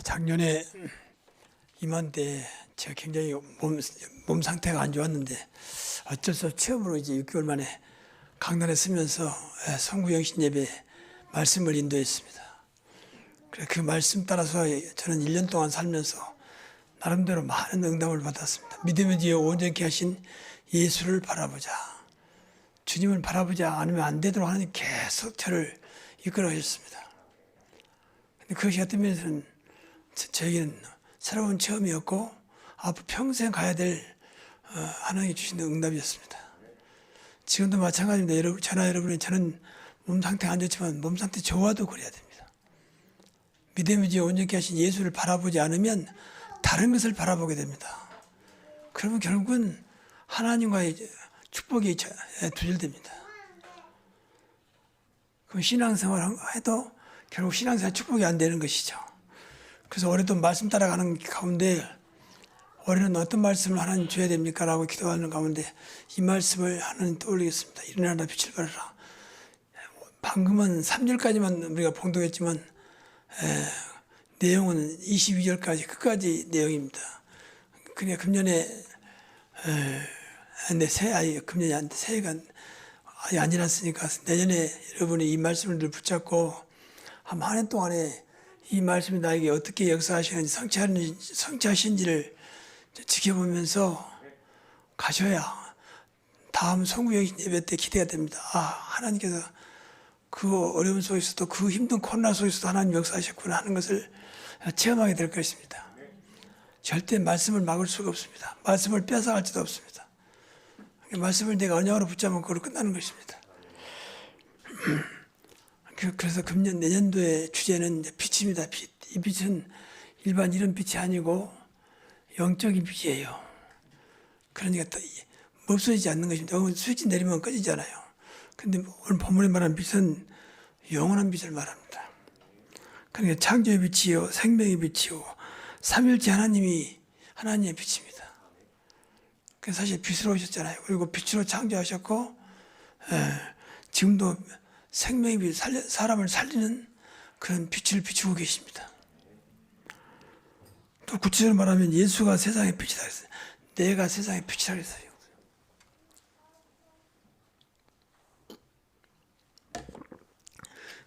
작년에 이맘때 제가 굉장히 몸 상태가 안 좋았는데 어쩔 수 없이 처음으로 이제 6개월 만에 강단에 서면서 성구영신 예배 말씀을 인도했습니다. 그 말씀 따라서 저는 1년 동안 살면서 나름대로 많은 응답을 받았습니다. 믿음의 뒤에 온전케 하신 예수를 바라보자. 주님을 바라보자 않으면 안 되도록 하나님 계속 저를 이끌어 가셨습니다. 근데 그것이 어떤 면에서는 저에게는 새로운 체험이었고 앞으로 평생 가야 될 하나님이 주신 응답이었습니다. 지금도 마찬가지입니다. 여러분, 저나 여러분이 저는 몸 상태가 안 좋지만 몸 상태 좋아도 그래야 됩니다. 믿음의 뒤에 온전케 하신 예수를 바라보지 않으면 다른 것을 바라보게 됩니다. 그러면 결국은 하나님과의 축복이 두절됩니다. 그럼 신앙생활 해도 결국 신앙생활 축복이 안 되는 것이죠. 그래서 올해도 말씀 따라가는 가운데 올해는 어떤 말씀을 하나님 줘야 됩니까? 라고 기도하는 가운데 이 말씀을 하나님 떠올리겠습니다. 일어나라 빛을 발하라. 방금은 3절까지만 우리가 봉독했지만 내용은 22절까지 끝까지 내용입니다. 그러니까 금년에 금년이 안 돼. 새해가 아예 안 지났으니까 내년에 여러분이 이 말씀을 늘 붙잡고 한 해 동안에 이 말씀이 나에게 어떻게 역사하시는지 성취하시는지를 지켜보면서 가셔야 다음 성구영신 예배 때 기대가 됩니다. 하나님께서 그 어려움 속에서도 그 힘든 코로나 속에서도 하나님 역사하셨구나 하는 것을 체험하게 될 것입니다. 절대 말씀을 막을 수가 없습니다. 말씀을 뺏어갈 수도 없습니다. 말씀을 내가 언약으로 붙잡으면 그걸로 끝나는 것입니다. 그래서 금년 내년도의 주제는 빛입니다. 빛. 이 빛은 일반 이런 빛이 아니고 영적인 빛이에요. 그러니까 또 없어지지 않는 것입니다. 스위치 내리면 꺼지잖아요. 근데 오늘 본문에 말하는 빛은 영원한 빛을 말합니다. 그러니까 창조의 빛이요, 생명의 빛이요, 삼일째 하나님의 빛입니다. 그래서 사실 빛으로 오셨잖아요. 그리고 빛으로 창조하셨고, 지금도 생명의 빛, 사람을 살리는 그런 빛을 비추고 계십니다. 또 구체적으로 말하면 예수가 세상의 빛이다 그랬어요. 내가 세상의 빛이라 그랬어요.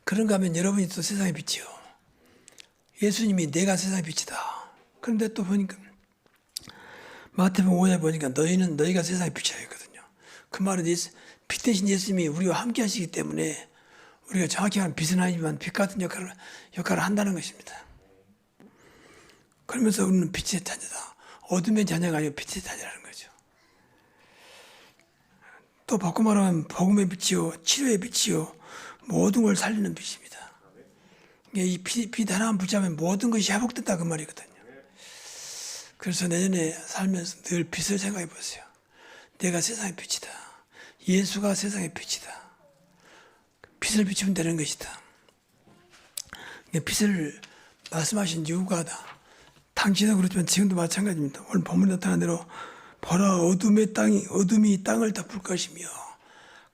그런가 하면 여러분이 또 세상의 빛이요. 예수님이 내가 세상의 빛이다. 그런데 또 보니까 마태복음 5장에 보니까 너희가 세상의 빛이라 했거든요. 그 말은 빛 대신 예수님이 우리와 함께 하시기 때문에 우리가 정확히 하면 빛은 아니지만 빛 같은 역할을 한다는 것입니다. 그러면서 우리는 빛의 자녀다. 어둠의 자녀가 아니고 빛의 자녀라는 거죠. 또 바꿔 말하면 복음의 빛이요, 치료의 빛이요, 모든 걸 살리는 빛입니다. 이 빛 하나만 붙잡으면 모든 것이 회복된다 그 말이거든요. 그래서 내년에 살면서 늘 빛을 생각해 보세요. 내가 세상의 빛이다. 예수가 세상의 빛이다. 빛을 비추면 되는 것이다. 빛을 말씀하신 이유가 당시도 그렇지만 지금도 마찬가지입니다. 오늘 본문에 나타난 대로 보라 어둠이 땅을 덮을 것이며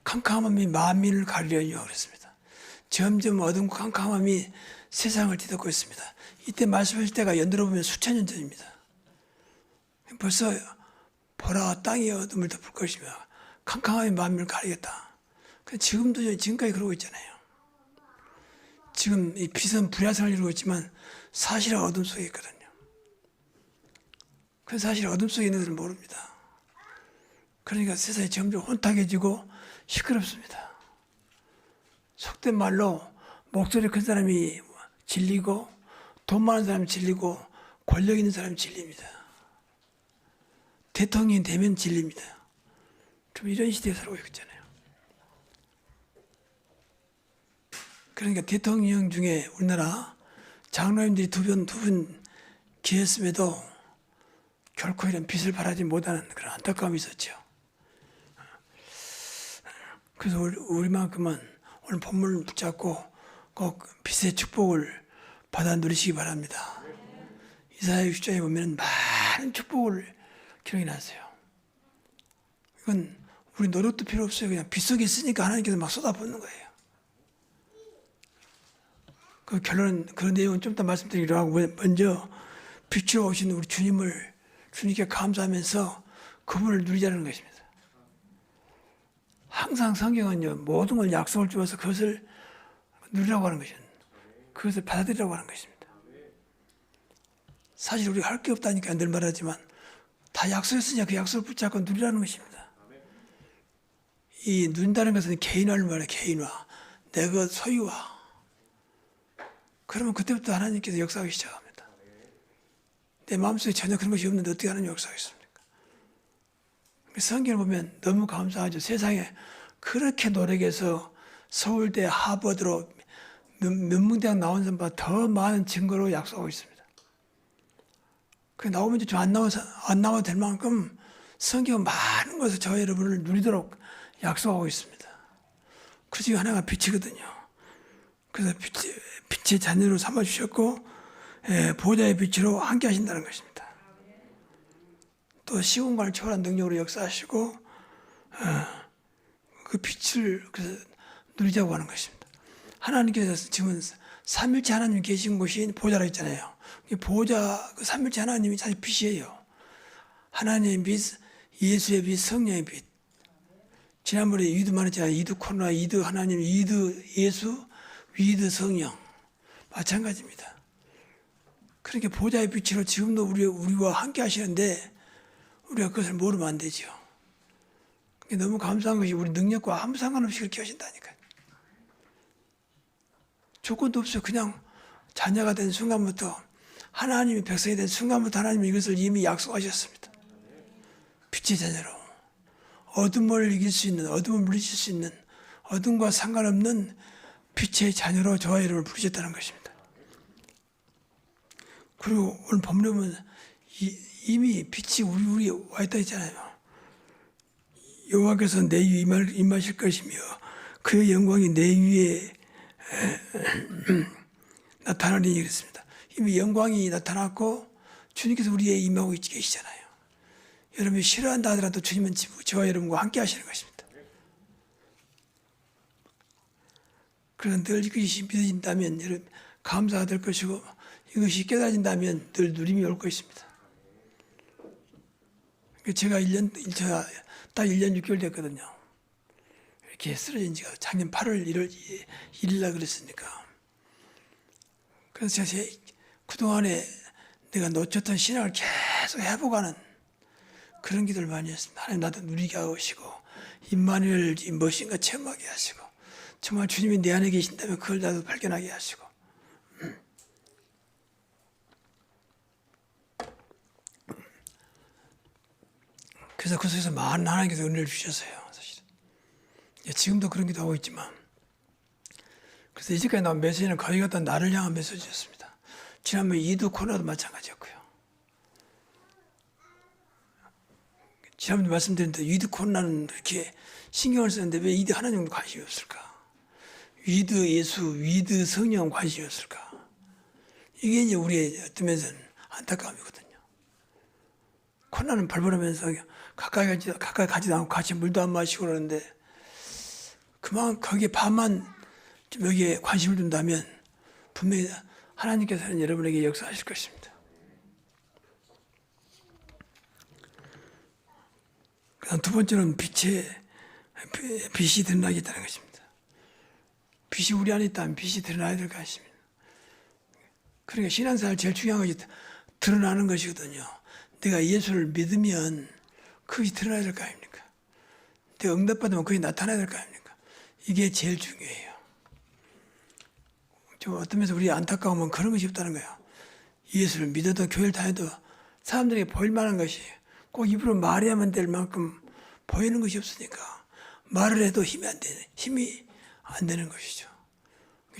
캄캄함이 만민을 가리려니와 그랬습니다. 점점 어둠과 캄캄함이 세상을 뒤덮고 있습니다. 이때 말씀하실 때가 연들어 보면 수천 년 전입니다. 벌써 보라 땅이 어둠을 덮을 것이며 캄캄함이 만민을 가리겠다. 지금까지 그러고 있잖아요. 지금 이 빛은 불야성을 이루고 있지만 사실은 어둠 속에 있거든요. 그래서 사실 어둠 속에 있는 것을 모릅니다. 그러니까 세상이 점점 혼탁해지고 시끄럽습니다. 속된 말로 목소리 큰 사람이 진리고 돈 많은 사람이 진리고 권력 있는 사람이 진리입니다. 대통령이 되면 진리입니다. 좀 이런 시대에 살고 있잖아요. 그러니까 대통령 중에 우리나라 장로님들이 두 분 기했음에도 결코 이런 빛을 발하지 못하는 그런 안타까움이 있었죠. 그래서 우리만큼은 오늘 본문을 붙잡고 꼭 빛의 축복을 받아 누리시기 바랍니다. 이사야 60장에 보면 많은 축복을 기록해 놨어요. 이건 우리 노력도 필요 없어요. 그냥 빛 속에 있으니까 하나님께서 막 쏟아붓는 거예요. 그 결론은 그 내용은 좀 더 말씀드리기로 하고 먼저 빛으로 오신 우리 주님을 주님께 감사하면서 그분을 누리자는 것입니다. 항상 성경은요 모든 걸 약속을 주어서 그것을 누리라고 하는 것입니다. 그것을 받아들이라고 하는 것입니다. 사실 우리가 할 게 없다니까 늘 말하지만 다 약속했으니까 그 약속을 붙잡고 누리라는 것입니다. 이 누린다는 것은 개인화를 말해요. 개인화. 내 것 소유화. 그러면 그때부터 하나님께서 역사하기 시작합니다. 내 마음속에 전혀 그런 것이 없는데 어떻게 하나님 역사하겠습니까? 성경을 보면 너무 감사하죠. 세상에 그렇게 노력해서 서울대, 하버드로 명문대학 나온 사람보다 더 많은 증거로 약속하고 있습니다. 그 나오면 좀 안 나와도 될 만큼 성경은 많은 것을 저 여러분을 누리도록 약속하고 있습니다. 그 중에 하나가 빛이거든요. 그래서 빛의 자녀로 삼아주셨고 보좌의 빛으로 함께 하신다는 것입니다. 또 시공간을 초월한 능력으로 역사하시고 그 빛을 누리자고 하는 것입니다. 하나님께서 지금 삼일체 하나님이 계신 곳이 보좌라 했잖아요. 보좌, 그 삼일체 하나님이 사실 빛이에요. 하나님의 빛, 예수의 빛, 성령의 빛. 지난번에 이두 말했잖아요. 이두 코로나, 이두 하나님, 이두 예수, 위드 성령. 마찬가지입니다. 그렇게 보좌의 빛으로 지금도 우리와 함께 하시는데 우리가 그것을 모르면 안 되죠. 너무 감사한 것이 우리 능력과 아무 상관없이 그렇게 하신다니까요. 조건도 없어요. 그냥 자녀가 된 순간부터 하나님이 백성이 된 순간부터 하나님이 이것을 이미 약속하셨습니다. 빛의 자녀로 어둠을 이길 수 있는, 어둠을 물리칠 수 있는, 어둠과 상관없는 빛의 자녀로 저와 여러분을 부르셨다는 것입니다. 그리고 오늘 본문에 보면 이미 빛이 우리 와 있다 했잖아요. 여호와께서 내 위에 임하실 것이며 그의 영광이 내 위에 나타나리니 그랬습니다. 이미 영광이 나타났고 주님께서 우리에 임하고 계시잖아요. 여러분이 싫어한다 하더라도 주님은 저와 여러분과 함께 하시는 것입니다. 그래서 늘 이것이 믿어진다면 여러분 감사가 될 것이고 이것이 깨달아진다면 늘 누림이 올 것입니다. 제가 딱 1년 6개월 됐거든요. 이렇게 쓰러진 지가 작년 8월 1일날 그랬으니까. 그래서 제가 그동안에 내가 놓쳤던 신앙을 계속 회복하는 그런 기도를 많이 했습니다. 하나님 나도 누리게 하시고 임마누엘 무엇인가 체험하게 하시고 정말 주님이 내 안에 계신다면 그걸 나도 발견하게 하시고 그래서 그 속에서 많은 하나님께서 은혜를 주셨어요. 사실은 지금도 그런 기도 하고 있지만 그래서 이제까지 나온 메시지는 거의 갖다 나를 향한 메시지였습니다. 지난번 이두 코로나도 마찬가지였고요. 지난번에 말씀드렸는데 위드 코로나는 이렇게 신경을 쓰는데 왜 위드 하나님은 관심이 없을까? 위드 예수, 위드 성령 관심이 없을까? 이게 이제 우리의 어떤 면에서는 안타까움이거든요. 코로나는 발발하면서 가까이 가지도 않고 같이 물도 안 마시고 그러는데 그만 거기에 반만 좀 여기에 관심을 둔다면 분명히 하나님께서는 여러분에게 역사하실 것입니다. 그다음 두 번째는 빛이 드러나겠다는 것입니다. 빛이 우리 안에 있다면 빛이 드러나야 될 것입니다. 그러니까 신앙생활 제일 중요한 것이 드러나는 것이거든요. 내가 예수를 믿으면 그것이 드러나야 될 거 아닙니까? 내가 응답받으면 그게 나타나야 될 거 아닙니까? 이게 제일 중요해요. 좀 어떤 면에서 우리 안타까우면 그런 것이 없다는 거예요. 예수를 믿어도 교회를 다녀도 사람들에게 보일 만한 것이 꼭 입으로 말해야만 될 만큼 보이는 것이 없으니까 말을 해도 힘이 안 되는 것이죠.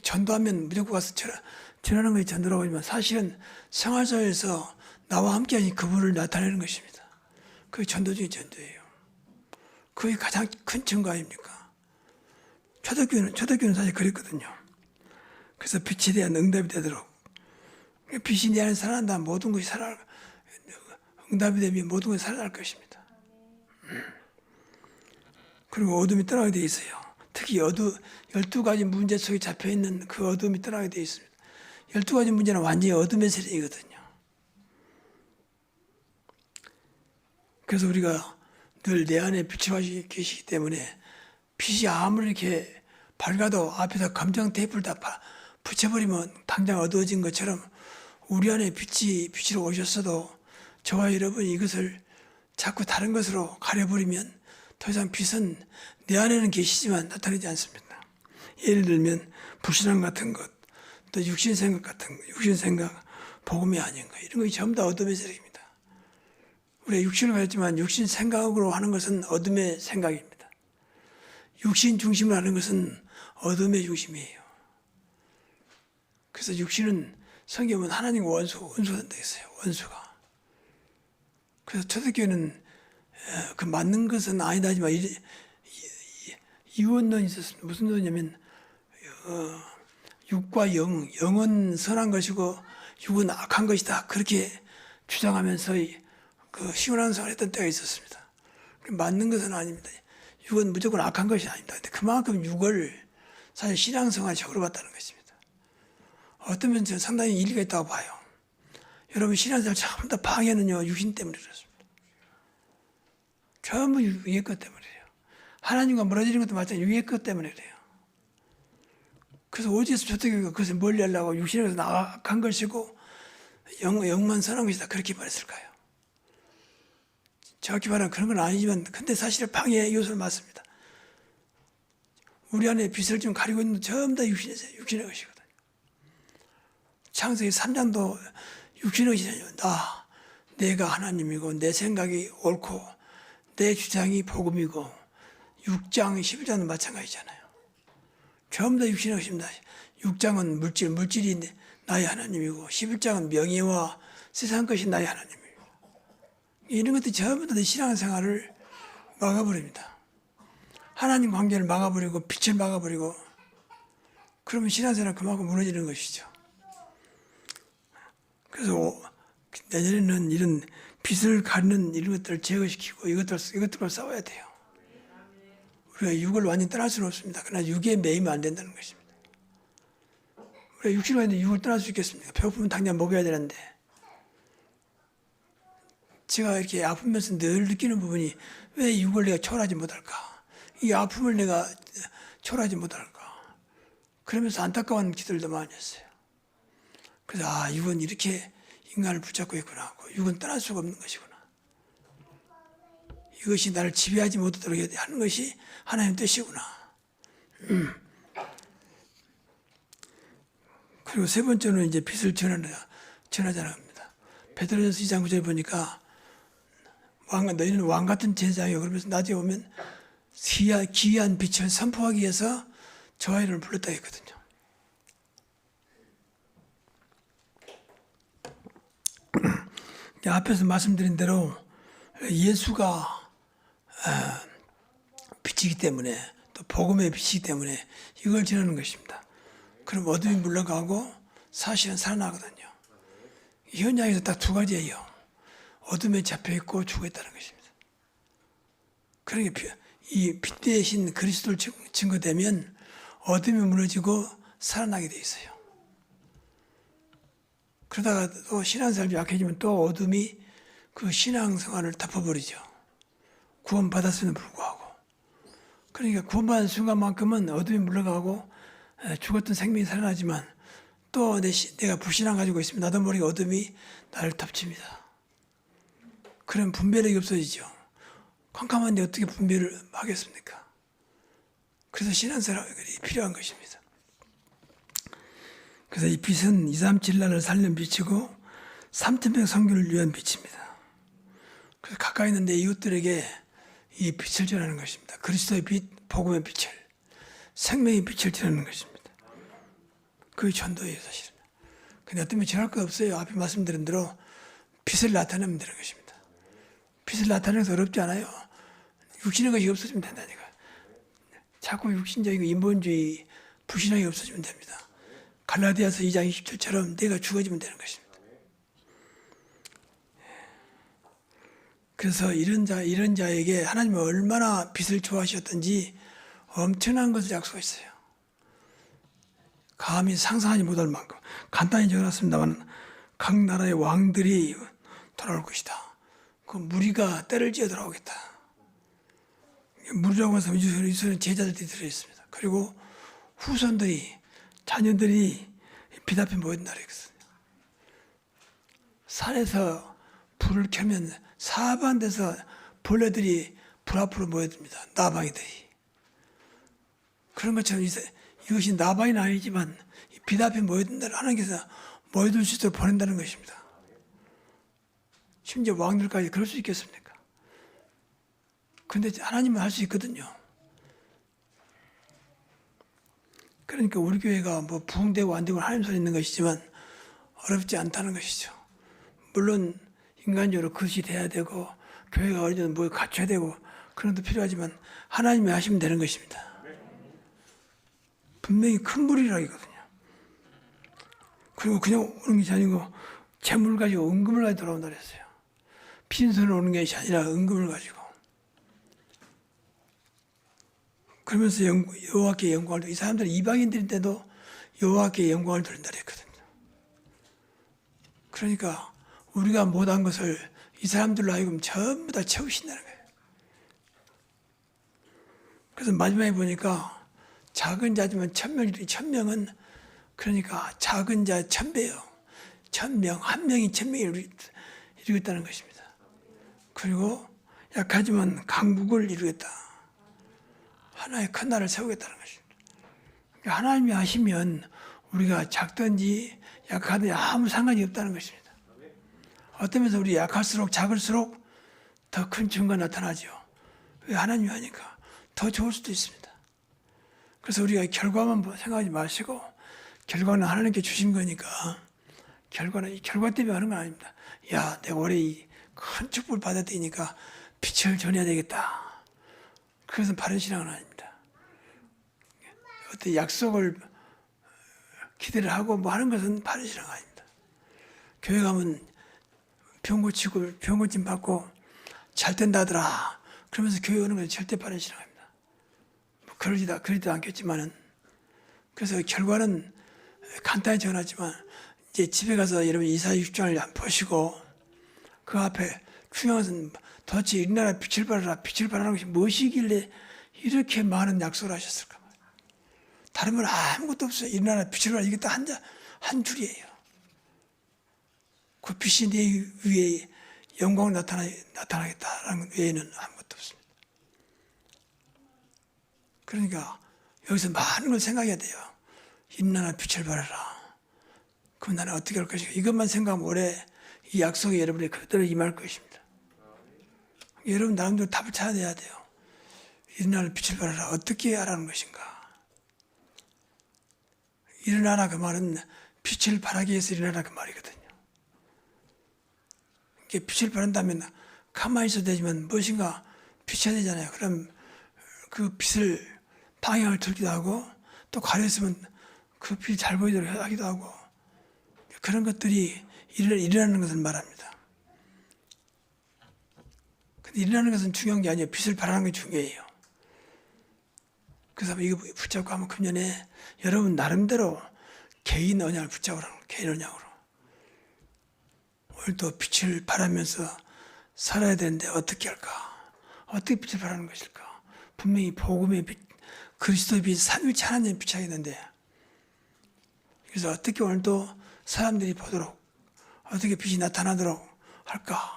전도하면 무조건 가서 전하는 것이 전도라고 하지만 사실은 생활사회에서 나와 함께 하신 그분을 나타내는 것입니다. 그게 전도 중에 전도예요. 그게 가장 큰 증거 아닙니까? 초대교회는 사실 그랬거든요. 그래서 빛에 대한 응답이 되도록 빛이 내 안에 살아난다면 모든 것이 응답이 되면 모든 것이 살아날 것입니다. 그리고 어둠이 떠나게 되어 있어요. 특히 12가지 문제 속에 잡혀있는 그 어둠이 떠나게 되어 있습니다. 12가지 문제는 완전히 어둠의 세력이거든요. 그래서 우리가 늘 내 안에 빛이 계시기 때문에 빛이 아무리 이렇게 밝아도 앞에다 감정 테이프를 다 붙여버리면 당장 어두워진 것처럼 우리 안에 빛으로 오셨어도 저와 여러분이 이것을 자꾸 다른 것으로 가려버리면 더 이상 빛은 내 안에는 계시지만 나타나지 않습니다. 예를 들면 불신앙 같은 것, 또 육신 생각 같은 것, 육신 생각, 복음이 아닌 것, 이런 것이 전부 다 어둠의 세력입니다. 우리가 육신을 가졌지만 육신 생각으로 하는 것은 어둠의 생각입니다. 육신 중심으로 하는 것은 어둠의 중심이에요. 그래서 육신은 성경은 하나님과 원수한다 했어요. 원수가. 그래서 초대교회는 그 맞는 것은 아니다 하지만 이원론이 있었습니다. 무슨 논이냐면 육과 영은 선한 것이고 육은 악한 것이다. 그렇게 주장하면서 그 시원한 생활을 했던 때가 있었습니다. 맞는 것은 아닙니다. 육은 무조건 악한 것이 아닙니다. 근데 그만큼 육을 사실 신앙생활적으로 봤다는 것입니다. 어떤 면에서 상당히 일리가 있다고 봐요. 여러분 신앙생활 전부 다 방해는요 육신 때문에 그렇습니다. 전부 육의 것 때문이에요. 하나님과 멀어지는 것도 마찬가지로 육의 것 때문에 그래요. 그래서 오직에서 초대교회가 그것을 멀리하려고 육신에서 악한 것이고 영만 선한 것이다 그렇게 말했을까요? 정확히 말하면 그런 건 아니지만 근데 사실 방해 요소를 맞습니다. 우리 안에 빛을 좀 가리고 있는 전부 다 육신의 것이거든요. 창세기 3장도 육신의 것이잖아요. 내가 하나님이고 내 생각이 옳고 내 주장이 복음이고 6장 11장도 마찬가지잖아요. 전부 다 육신의 것입니다. 6장은 물질이 나의 하나님이고 11장은 명예와 세상 것이 나의 하나님이고 이런 것들이 전부 다 신앙생활을 막아버립니다. 하나님 관계를 막아버리고 빛을 막아버리고 그러면 신앙생활은 그만큼 무너지는 것이죠. 그래서 내년에는 이런 빛을 가리는 이런 것들을 제거시키고 이것들과 싸워야 돼요. 우리가 육을 완전히 떠날 수는 없습니다. 그러나 육에 매이면 안 된다는 것입니다. 우리가 육신을 가지고 육을 떠날 수 있겠습니까? 배고프면 당장 먹여야 되는데 제가 이렇게 아프면서 늘 느끼는 부분이 왜 육을 내가 초월하지 못할까? 이 아픔을 내가 초월하지 못할까? 그러면서 안타까운 기도들도 많이 했어요. 그래서 육은 이렇게 인간을 붙잡고 있구나. 육은 떠날 수가 없는 것이구나. 이것이 나를 지배하지 못하도록 하는 것이 하나님의 뜻이구나. 그리고 세 번째는 이제 빛을 전하자는 겁니다. 베드로전서 2장 9절에 보니까 너희는 왕 같은 제자요. 그러면서 나중에 오면 기이한 빛을 선포하기 위해서 저와 이름을 불렀다 했거든요. 앞에서 말씀드린 대로 예수가 빛이기 때문에 또 복음의 빛이기 때문에 이걸 전하는 것입니다. 그럼 어둠이 물러가고 사실은 살아나거든요. 이 현장에서 딱 두 가지예요. 어둠에 잡혀있고 죽어있다는 것입니다. 그러니까 이 빛 대신 그리스도를 증거되면 어둠이 무너지고 살아나게 돼 있어요. 그러다가 또 신앙생활이 약해지면 또 어둠이 그 신앙생활을 덮어버리죠. 구원받았음에도 불구하고. 그러니까 구원받은 순간만큼은 어둠이 물러가고 죽었던 생명이 살아나지만 또 내가 불신앙 가지고 있으면 나도 모르게 어둠이 나를 덮칩니다. 그럼 분별력이 없어지죠. 캄캄한데 어떻게 분별을 하겠습니까? 그래서 신앙생활이 필요한 것입니다. 그래서 이 빛은 237나라를 살리는 빛이고 3,000명 선교를 위한 빛입니다. 그래서 가까이 있는 내 이웃들에게 이 빛을 전하는 것입니다. 그리스도의 빛, 복음의 빛을, 생명의 빛을 전하는 것입니다. 그게 전도예요, 사실은. 근데 어떤 면 전할 거 없어요. 앞에 말씀드린 대로 빛을 나타내면 되는 것입니다. 빛을 나타내는 것은 어렵지 않아요. 육신의 것이 없어지면 된다니까. 자꾸 육신적이고 인본주의, 불신앙이 없어지면 됩니다. 갈라디아서 2장 20절처럼 내가 죽어지면 되는 것입니다. 그래서 이런 자에게 하나님은 얼마나 빛을 좋아하셨던지 엄청난 것을 약속했어요. 감히 상상하지 못할 만큼 간단히 적어놨습니다만 각 나라의 왕들이 돌아올 것이다. 그 무리가 때를 지어 돌아오겠다. 무리라고 해서 이스라엘 제자들이 들어있습니다. 그리고 후손들이 자녀들이 빛 앞에 모인다 그랬어요. 산에서 불을 켜면 사방에서 벌레들이 불 앞으로 모여듭니다. 나방이들이. 그런 것처럼 이것이 나방이는 아니지만 빛 앞에 모여든다는 하나님께서 모여들 수 있도록 보낸다는 것입니다. 심지어 왕들까지 그럴 수 있겠습니까? 그런데 하나님은 할 수 있거든요. 그러니까 우리 교회가 뭐 부흥되고 안 되고 하나님 손에 있는 것이지만 어렵지 않다는 것이죠. 물론 인간적으로 그것이 돼야 되고 교회가 어느 정도 뭐 갖춰야 되고 그런 것도 필요하지만 하나님이 하시면 되는 것입니다. 분명히 큰 물이라기거든요. 그리고 그냥 오는 것이 아니고 재물 가지고 은금을 가지고 돌아온다 그랬어요. 빈손으로 오는 것이 아니라 은금을 가지고. 그러면서 여호와께 영광을 돌린다. 이 사람들은 이방인들인데도 여호와께 영광을 돌린다 그랬거든요. 그러니까 우리가 못한 것을 이 사람들로 하여금 전부 다 채우신다는 거예요. 그래서 마지막에 보니까 작은 자지만 1000명이더니 1000명은 그러니까 작은 자 1000배요. 1000명, 한 명이 1000명이 이루겠다는 것입니다. 그리고 약하지만 강국을 이루겠다. 하나의 큰 나라를 세우겠다는 것입니다. 그러니까 하나님이 하시면 우리가 작든지 약하든지 아무 상관이 없다는 것입니다. 어떤 면에서 우리 약할수록 작을수록 더 큰 증거가 나타나죠. 왜? 하나님이 하니까 더 좋을 수도 있습니다. 그래서 우리가 결과만 생각하지 마시고 결과는 하나님께 주신 거니까 결과는 이 결과 때문에 하는 건 아닙니다. 야, 내가 올해 이 큰 축복을 받았으니까 빛을 전해야 되겠다. 그것은 바른 신앙은 아닙니다. 어떤 약속을 기대를 하고 뭐 하는 것은 바른 신앙은 아닙니다. 교회 가면 병 고치고 병 고침 받고 잘 된다더라. 그러면서 교회 오는 것은 절대 바른 신앙 아닙니다. 뭐 그러지도 않겠지만은 그래서 결과는 간단히 전하지만 이제 집에 가서 여러분 이사야 6장을 보시고 그 앞에 중요한 것은 도대체 이 나라 빛을 발하라 빛을 발하는 것이 무엇이길래 이렇게 많은 약속을 하셨을까? 다른 건 아무것도 없어요. 이 나라 빛을 발하라 이게 딱 한 줄이에요. 그 빛이 내 위에 영광을 나타나겠다라는 외에는 아무것도 없습니다. 그러니까 여기서 많은 걸 생각해야 돼요. 이 나라 빛을 발하라. 그럼 나는 어떻게 할 것인가? 이것만 생각하면 올해 이 약속이 여러분이 그대로 임할 것입니다. 여러분 나름대로 답을 찾아내야 돼요. 일어나는 빛을 발하라. 어떻게 하라는 것인가? 일어나라 그 말은 빛을 발하기 위해서 일어나라 그 말이거든요. 이게 빛을 발한다면 가만히 있어도 되지만 무엇인가 비춰야 되잖아요. 그럼 그 빛을 방향을 들기도 하고 또 가려있으면 그 빛이 잘 보이도록 하기도 하고 그런 것들이 일어나는 것을 말합니다. 근데 일어나는 것은 중요한 게 아니에요. 빛을 발하는 게 중요해요. 그래서 이거 붙잡고 한번 금년에 여러분 나름대로 개인 언약을 붙잡으라는 거예요. 개인 언약으로. 오늘도 빛을 발하면서 살아야 되는데 어떻게 할까? 어떻게 빛을 발하는 것일까? 분명히 복음의 빛, 그리스도의 빛, 삼위일체 하나님의 빛이 있는데 그래서 어떻게 오늘도 사람들이 보도록 어떻게 빛이 나타나도록 할까?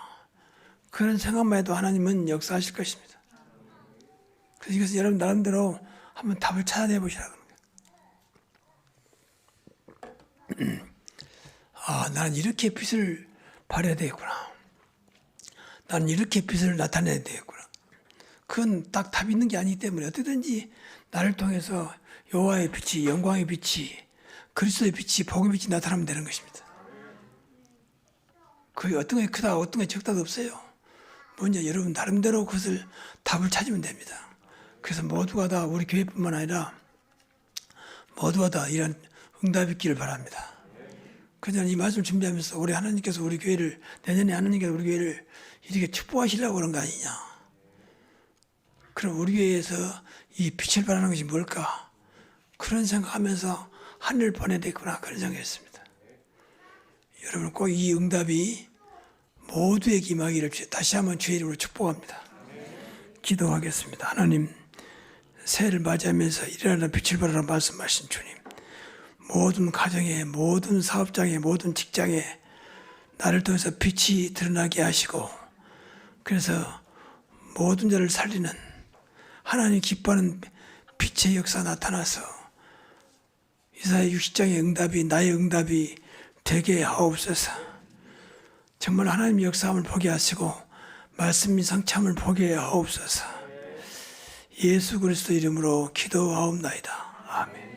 그런 생각만 해도 하나님은 역사하실 것입니다. 그래서 이것은 여러분 나름대로 한번 답을 찾아내 보시라고 합니다. 아, 나는 이렇게 빛을 발해야 되겠구나. 나는 이렇게 빛을 나타내야 되겠구나. 그건 딱 답이 있는 게 아니기 때문에 어떻게든지 나를 통해서 여호와의 빛이, 영광의 빛이, 그리스도의 빛이, 복음의 빛이 나타나면 되는 것입니다. 그게 어떤 게 크다, 어떤 게 적다도 없어요. 먼저 여러분 나름대로 그것을 답을 찾으면 됩니다. 그래서 모두가 다 우리 교회뿐만 아니라 모두가 다 이런 응답이 있기를 바랍니다. 그래서 이 말씀을 준비하면서 올해 하나님께서 우리 교회를 내년에 하나님께서 우리 교회를 이렇게 축복하시려고 그런 거 아니냐. 그럼 우리 교회에서 이 빛을 발하는 것이 뭘까? 그런 생각하면서 하늘 보내야 되구나 그런 생각했습니다. 여러분 꼭 이 응답이 모두에게 임하기를 다시 한번 주의 이름으로 축복합니다. 기도하겠습니다. 하나님, 새해를 맞이하면서 일어나는 빛을 발하라 말씀하신 주님, 모든 가정에, 모든 사업장에, 모든 직장에 나를 통해서 빛이 드러나게 하시고, 그래서 모든 자를 살리는 하나님 기뻐하는 빛의 역사 나타나서 이사야 60장의 응답이 나의 응답이 되게 하옵소서. 정말 하나님의 역사함을 보게 하시고 말씀이 성참을 보게 하옵소서. 예수 그리스도 이름으로 기도하옵나이다. 아멘.